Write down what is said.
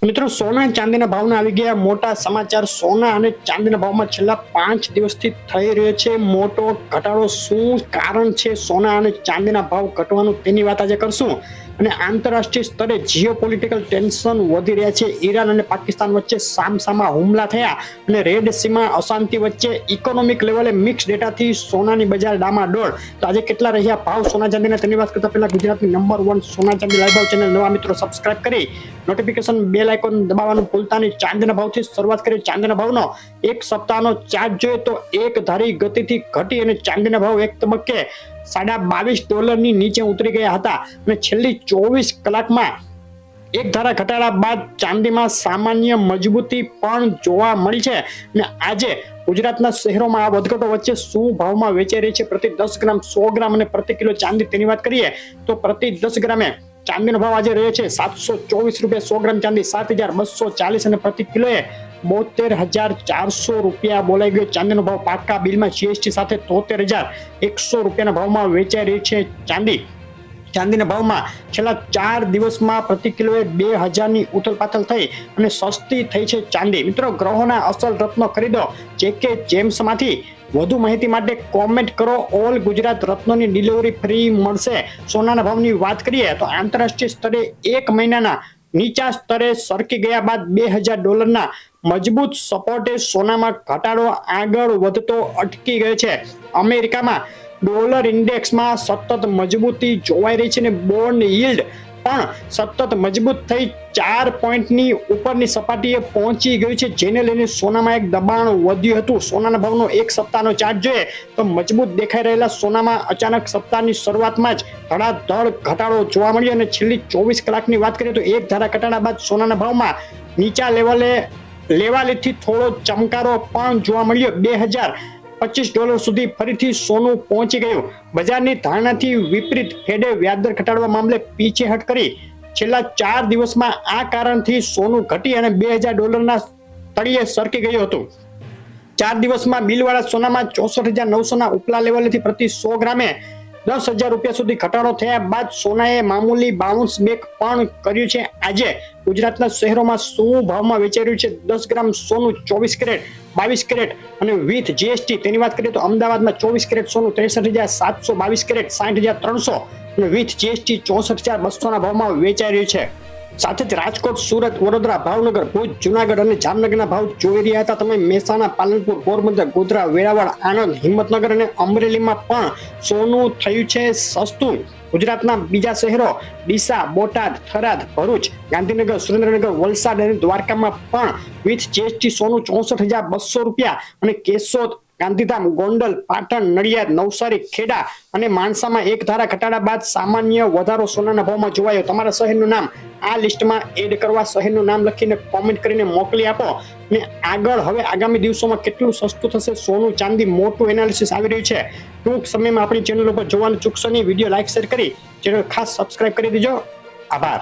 મિત્રો સોના ચાંદીના ભાવના આવી ગયા મોટા સમાચાર। સોના અને ચાંદીના ભાવમાં છેલ્લા 5 દિવસથી થઈ રહ્યો છે મોટો ઘટાડો। શું કારણ છે સોના અને ચાંદીના ભાવ ઘટવાનું તેની વાત આજે કરશું। અને આંતરરાષ્ટ્રીય સ્તરે જીઓપોલિટિકલ ટેન્શન વધી રહ્યા છે। ઈરાન અને પાકિસ્તાન વચ્ચે સામસામા હુમલા થયા અને રેડ સીમાં અશાંતિ વચ્ચે ઇકોનોમિક લેવલે મિક્સ ડેટાથી સોનાની બજાર ડામાડોળ। તો આજે કેટલા રહ્યા ભાવ સોના ચાંદીના તેની વાત કરતા પહેલા ગુજરાતની નંબર 1 સોના ચાંદી લાઈવ ભાવ ચેનલ નવા મિત્રો સબસ્ક્રાઇબ કરી નોટિફિકેશન બેલ આઇકોન દબાવવાનું ભૂલતા નહીં। ચાંદીના ભાવથી શરૂઆત કરી। ચાંદીના ભાવનો એક સપ્તાહનો ચાર્ટ જોઈએ તો એક ધારી ગતિથી ઘટી અને ચાંદીના ભાવ એક તબક્કે $22 નીચે ઉતરી ગયા હતા અને છેલ્લી 24 કલાકમાં એક ધારા ઘટાડા બાદ ચાંદીમાં સામાન્ય મજબૂતી પણ જોવા મળી છે। અને આજે ગુજરાતના શહેરોમાં આ વધઘટો વચ્ચે શું ભાવમાં વેચાઈ રહી છે પ્રતિ 10 ગ્રામ 100 ગ્રામ અને પ્રતિ કિલો ચાંદી તેની વાત કરીએ તો પ્રતિ 10 ગ્રામે ચાંદીનો ભાવ આજે રહ્યો છે ₹724, 100 ગ્રામ ચાંદી 7240 અને પ્રતિ કિલોએ ₹72,400 બોલાઈ ગયો। ચાંદીનો ભાવ પાકા બિલમાં જીએસટી સાથે ₹73,100 ભાવમાં વેચાઈ રહી છે ચાંદી। ચાંદીના ભાવમાં છેલ્લા 4 દિવસમાં પ્રતિ કિલોએ 2000ની ઉથલપાથલ થઈ અને સસ્તી થઈ છે ચાંદી। મિત્રો ગ્રહોના અસલ રત્નો ખરીદો જેકે જેમ્સમાંથી। વધુ માહિતી માટે કોમેન્ટ કરો। ઓલ ગુજરાત રત્નોની ડિલિવરી ફ્રી મળશે। સોનાના ભાવની વાત કરીએ તો આંતરરાષ્ટ્રીય સ્તરે એક મહિનાના નીચા સ્તરે સરકી ગયા બાદ $2000ના મજબૂત સપોર્ટે સોનામાં ઘટાડો આગળ વધતો અટકી ગયો છે। અમેરિકામાં ડોલર ઇન્ડેક્સમાં સતત મજબૂતી જોવાઈ રહી છે અને બોન્ડ યીલ્ડ પણ સતત મજબૂત થઈ 4 પોઈન્ટની ઉપરની સપાટીએ પહોંચી ગયું છે જેને લઈને સોનામાં એક દબાણ વધ્યું હતું। સોનાના ભાવનો એક સપ્તાહનો ચાર્ટ જોઈએ તો મજબૂત દેખાઈ રહેલા સોનામાં અચાનક સપ્તાહની શરૂઆતમાં જ ધડાધડ ઘટાડો જોવા મળ્યો અને છેલ્લી 24 કલાકની વાત કરીએ તો એક ધારા ઘટાડા બાદ સોનાના ભાવમાં નીચા લેવાલેથી થોડો ચમકારો પણ જોવા મળ્યો। $2025 સુધી ફરીથી સોનું પહોંચી ગયું। બજારની ધારણાથી વિપરીત ફેડે વ્યાજદર ઘટાડવા મામલે પીછેહટ કરી। છેલ્લા 4 દિવસમાં આ કારણથી સોનું ઘટી અને $2000ના તળિયે સરકી ગયું હતું। 4 દિવસમાં બિલવાળા સોનામાં 64,900ના ઉપલા લેવલેથી પ્રતિ 100 ગ્રામે $10,000 સુધી ઘટાડો થયા બાદ સોનાએ મામૂલી બાઉન્સ બેક પણ કર્યું છે। આજે ગુજરાતના શહેરોમાં શું ભાવમાં વેચાઈ રહ્યું છે 10 ગ્રામ સોનું 24 કેરેટ 22 કેરેટ અને વિથ જીએસટી તેની વાત કરીએ તો અમદાવાદમાં 24 કેરેટ સોનું 63,700, 22 કેરેટ 60,300 અને વિથ જીએસટી 64,200ના ભાવમાં વેચાઈ રહ્યું છે। સાથે જ રાજકોટ, સુરત, વડોદરા, ભાવનગર, ભુજ, જુનાગઢ અને જામનગરના ભાવ જોઈ રહ્યા હતા તમે। મહેસાણા, પાલનપુર, પોરબંદર, ગોધરા, વેરાવળ, આણંદ, હિંમતનગર અને અમરેલીમાં પણ સોનું થયું છે સસ્તું। ગુજરાતના બીજા શહેરો ડીસા, બોટાદ, થરાદ, ભરૂચ, ગાંધીનગર, સુરેન્દ્રનગર, વલસાડ અને દ્વારકામાં પણ વિથ જીએસટી સોનું ₹64,200 અને કેશોદ, ગાંધીધામ, ગોંડલ, પાટણ, નડિયાદ, નવસારી, ખેડા અને માણસામાં એક ધારા ઘટાડા બાદ સામાન્ય વધારો સોનાના ભાવમાં જોવાયો। તમારા શહેરનું નામ આ લિસ્ટમાં એડ કરવા શહેરનું નામ લખીને કોમેન્ટ કરીને મોકલી આપો। અને આગળ હવે આગામી દિવસોમાં કેટલું સસ્તું થશે સોનું ચાંદી મોટું એનાલિસિસ આવી રહ્યું છે। ટૂંક સમયમાં આપણી ચેનલ ઉપર જોવાનું ચૂકશો નહીં। વિડીયો લાઈક શેર કરી ચેનલ ખાસ સબસ્ક્રાઇબ કરી દેજો। આભાર।